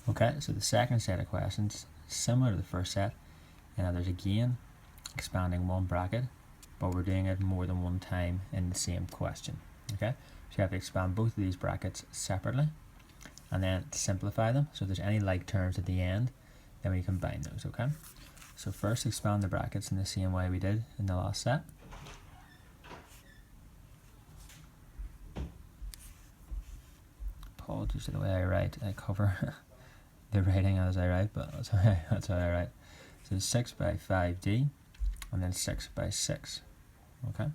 Okay, so the second set of questions, similar to the first set, there's again expanding one bracket, but we're doing it more than one time in the same question. Okay, so you have to expand both of these brackets separately and then simplify them. So if there's any like terms at the end, then we combine those. Okay, so first expand the brackets in the same way we did in the last set. Apologies for the way I write. I cover the writing as I write, but that's how I write. So 6 by 5d and then 6 by 6. Okay,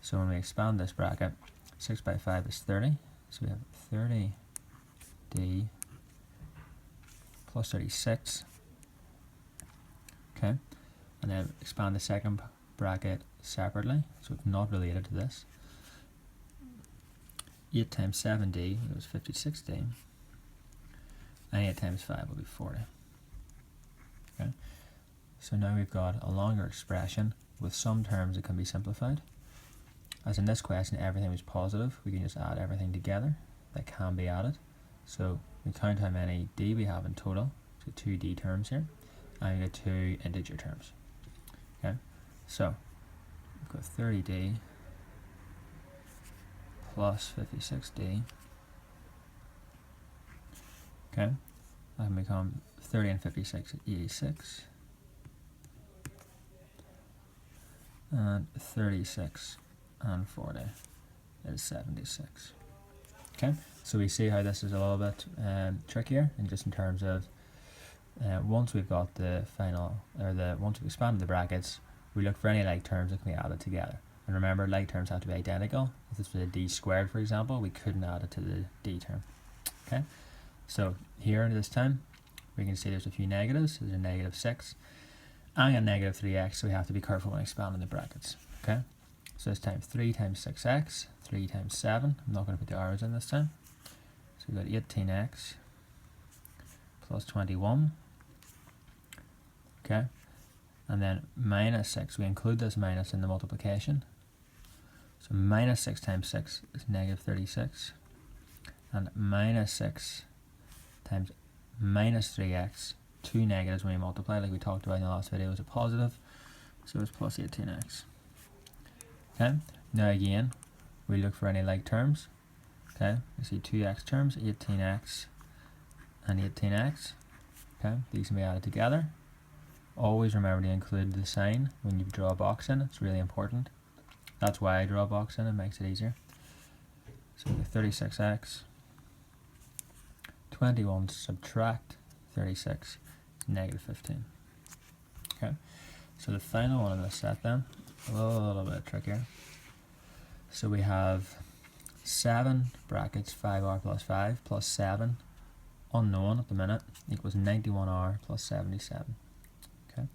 so when we expand this bracket, 6 by 5 is 30, so we have 30d plus 36. Okay, and then expand the second bracket separately, so it's not related to this. 8 times 7d is 56d, and 8 times 5 will be 40. Okay, so now we've got a longer expression with some terms that can be simplified. As in this question, everything was positive, we can just add everything together that can be added. So we count how many d we have in total, so 2d terms here, and we get 2 integer terms. Okay, so we've got 30d plus 56d. Okay, that can become 30 and 56 is 86, and 36 and 40 is 76. Okay, so we see how this is a little bit trickier, and just in terms of once we've got the final, once we've expanded the brackets, we look for any like terms that can be added together. And remember, like terms have to be identical. If this was a d squared, for example, we couldn't add it to the d term. Okay, so here this time, we can see there's a few negatives. There's a negative 6 and a negative 3x, so we have to be careful when expanding the brackets. Okay, so this time 3 times 6x, 3 times 7. I'm not going to put the arrows in this time. So we've got 18x plus 21. Okay, and then minus 6. We include this minus in the multiplication. So minus 6 times 6 is negative 36. And minus 6 times minus 3x, two negatives when you multiply, like we talked about in the last video, is a positive, so it's plus 18x. Okay, now again, we look for any like terms. Okay, we see 2x terms, 18x and 18x. Okay, these can be added together. Always remember to include the sign when you draw a box in. It's really important. That's why I draw a box in, it makes it easier. So 36x, 21 subtract 36 is negative 15. Okay, so the final one in this set then, a little bit trickier. So we have 7 brackets 5r plus 5 plus 7 unknown at the minute equals 91r plus 77. Okay,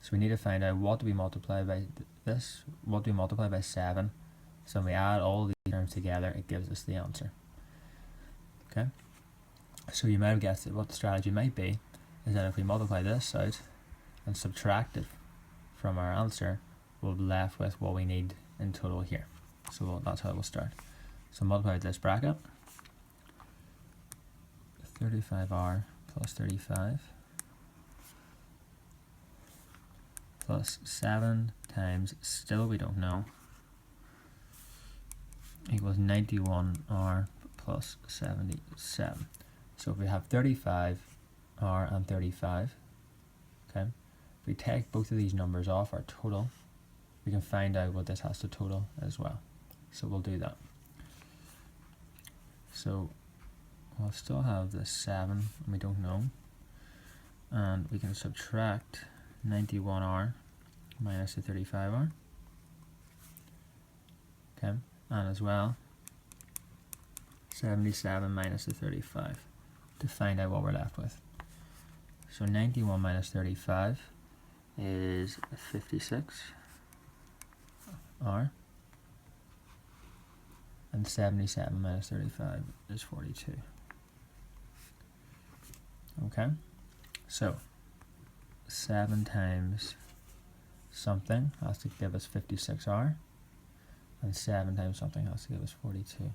so we need to find out what do we multiply by this, what do we multiply by 7. So when we add all these terms together, it gives us the answer. Okay, so you might have guessed that what the strategy might be is that if we multiply this out and subtract it from our answer, we'll be left with what we need in total here. So that's how we'll start. So multiply this bracket, 35r plus 35 plus 7 times, still we don't know, equals 91r plus 77. So if we have 35r and 35, okay, if we take both of these numbers off our total, we can find out what this has to total as well. So we'll do that. So we'll still have the 7, and we don't know, and we can subtract 91r minus the 35r. Okay, and as well 77 minus the 35 to find out what we're left with. So 91 minus 35 is 56r, and 77 minus 35 is 42. Okay, so 7 times something has to give us 56r, and 7 times something has to give us 42.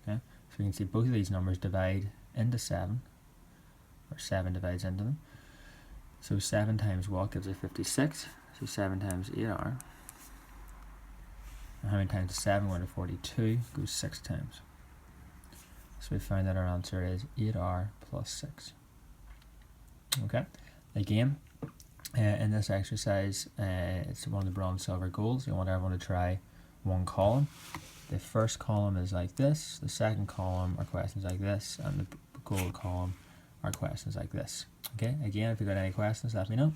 Okay, so you can see both of these numbers divide into 7, where 7 divides into them. So 7 times what gives us 56? So 7 times 8R. And how many times is 7 going to 42? Goes 6 times. So we found that our answer is 8R plus 6. Okay, again, in this exercise, it's one of the bronze, silver, golds. You want everyone to try one column. The first column is like this, the second column are questions like this, and the gold column are questions like this. Okay, again, if you've got any questions, let me know.